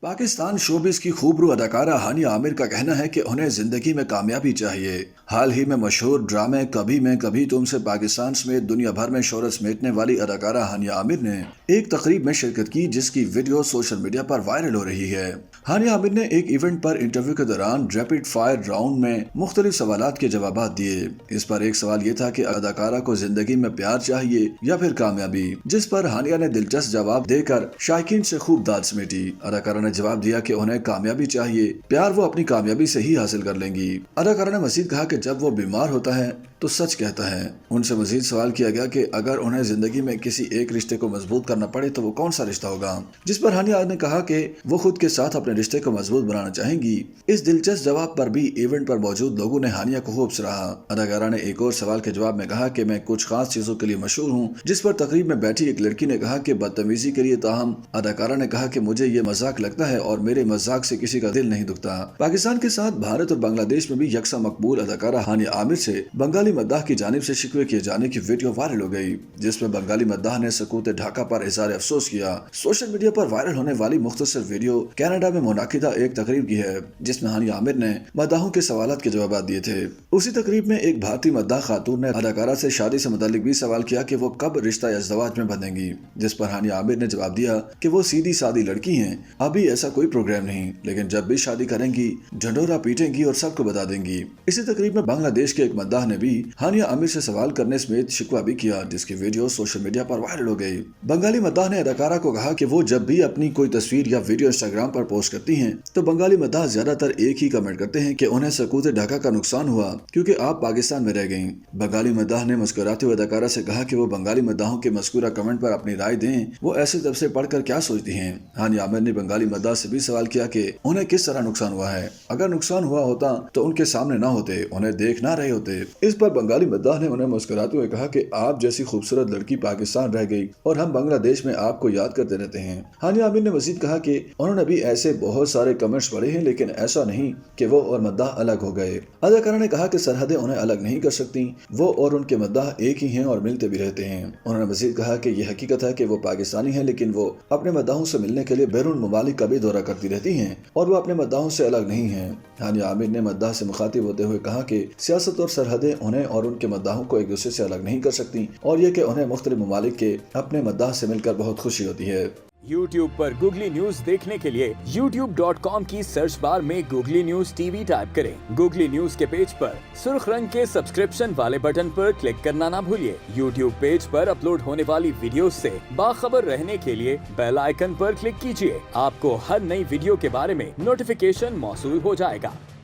Pakistan showbiz की खूबरू अदाकारा हानिया आमिर का कहना है कि उन्हें जिंदगी में कामयाबी चाहिए। हाल ही में मशहूर ड्रामे कभी मैं कभी तुम से पाकिस्तान समेत दुनिया भर में शोहरत समेटने वाली अदाकारा हानिया आमिर ने एक तकरीब में शिरकत की, जिसकी वीडियो सोशल मीडिया पर वायरल हो रही है। हानिया आमिर ने एक इवेंट पर इंटरव्यू के दौरान रैपिड फायर राउंड में मुख्तलिफ सवालात के जवाब दिए। इस पर एक सवाल ये था कि अदाकारा को जिंदगी में प्यार चाहिए या फिर कामयाबी, जिस पर हानिया ने दिलचस्प जवाब देकर शायकीन से खूब दाद समेटी। अदाकारा ने जवाब दिया कि उन्हें कामयाबी चाहिए, प्यार वो अपनी कामयाबी से ही हासिल कर लेंगी। अदाकारा ने मजीद कहा कि जब वो बीमार होता है तो सच कहता है। उनसे मजीद सवाल किया गया कि अगर उन्हें जिंदगी में किसी एक रिश्ते को मजबूत करना पड़े तो वो कौन सा रिश्ता होगा, जिस पर हानिया ने कहा कि वो खुद के साथ अपने रिश्ते को मजबूत बनाना चाहेंगी। इस दिलचस्प जवाब पर भी इवेंट पर मौजूद लोगों ने हानिया को खूब सराहा। अदाकारा ने एक और सवाल के जवाब में कहा कि मैं कुछ खास चीजों के लिए मशहूर हूँ, जिस पर तकरीब में बैठी एक लड़की ने कहा कि बदतमीजी के लिए। ताहम अदाकारा ने कहा कि मुझे ये मजाक लगता है और मेरे मजाक से किसी का दिल नहीं दुखता। पाकिस्तान के साथ भारत और बांग्लादेश में भी यकसा मकबूल अदाकारा हानिया आमिर से बंगाली मद्दाह की जानिब से शिकवे किए जाने की वीडियो वायरल हो गई, जिसमें बंगाली मद्दाह ने सकूत ढाका पर इज़हार अफसोस किया। सोशल मीडिया पर वायरल होने वाली मुख्तसर वीडियो कनाडा में मुनाकिदा एक तकरीब की है, जिसमें हानिया आमिर ने मद्दाहों के सवालात के जवाब दिए थे। उसी तकरीब में एक भारतीय मद्दाह खातून ने अदाकारा से शादी से मुतालिक भी सवाल किया कि वो कब रिश्ता अज़दवाज में बंधेंगी, जिस पर हानिया आमिर ने जवाब दिया कि वो सीधी सादी लड़की हैं, अभी ऐसा कोई प्रोग्राम नहीं, लेकिन जब भी शादी करेंगी ढंढोरा पीटेंगी और सबको बता देंगी। इसी तकरीब में बांग्लादेश के एक मद्दाह ने भी हानिया आमिर से सवाल करने समेत शिकवा भी किया, जिसकी वीडियो सोशल मीडिया पर वायरल हो गई। बंगाली मद्दाह ने अदाकारा को कहा कि वो जब भी अपनी कोई तस्वीर या वीडियो इंस्टाग्राम पर पोस्ट करती हैं तो बंगाली मद्दाह ज्यादातर एक ही कमेंट करते हैं कि उन्हें सकूत ढाका का नुकसान हुआ क्योंकि आप पाकिस्तान में रह गईं। बंगाली मद्दाह ने मुस्कुराते हुए अदाकारा से कहा कि वो बंगाली मद्दाहों के मज़कूरा कमेंट पर अपनी राय दें, वो ऐसे तबसे पढ़कर क्या सोचती हैं। हानिया आमिर ने बंगाली मद्दाह से भी सवाल किया कि उन्हें किस तरह नुकसान हुआ है, अगर नुकसान हुआ होता तो उनके सामने ना होते, उन्हें देख ना रहे होते। इस पर बंगाली मद्दाह ने उन्हें मुस्कुराते हुए कहा कि आप जैसी खूबसूरत लड़की पाकिस्तान रह गई और हम बांग्लादेश में आपको याद करते रहते हैं। हानिया आमिर ने मजीद कहा कि उन्होंने भी ऐसे बहुत सारे कमेंट्स पढ़े हैं, लेकिन ऐसा नहीं कि वो और मद्दाह अलग हो गए। अदाकारा ने कहा कि सरहदें उन्हें अलग नहीं कर सकती, वो और उनके मद्दाह एक ही हैं और मिलते भी रहते हैं। उन्होंने मजीद कहा कि यह हकीकत है कि वो पाकिस्तानी हैं, लेकिन वो अपने मद्दाहों से मिलने के लिए बैरून ममालिक का भी दौरा करती रहती हैं और वो अपने मद्दाहों से अलग नहीं हैं। हानिया आमिर ने मद्दाह से मुखातिब होते हुए कहा कि सियासत और सरहदें उन्हें और उनके मद्दाहों को एक दूसरे से अलग नहीं कर सकती और ये कि उन्हें मुख्तलिफ ममालिक के अपने मद्दाह से मिलकर बहुत खुशी होती है। YouTube पर गूगली न्यूज देखने के लिए youtube.com की सर्च बार में गूगली न्यूज टीवी टाइप करें। गूगली न्यूज के पेज पर सुर्ख रंग के सब्सक्रिप्शन वाले बटन पर क्लिक करना ना भूलिए। YouTube पेज पर अपलोड होने वाली वीडियोस से बाखबर रहने के लिए बेल आइकन पर क्लिक कीजिए। आपको हर नई वीडियो के बारे में नोटिफिकेशन मौसूल हो जाएगा।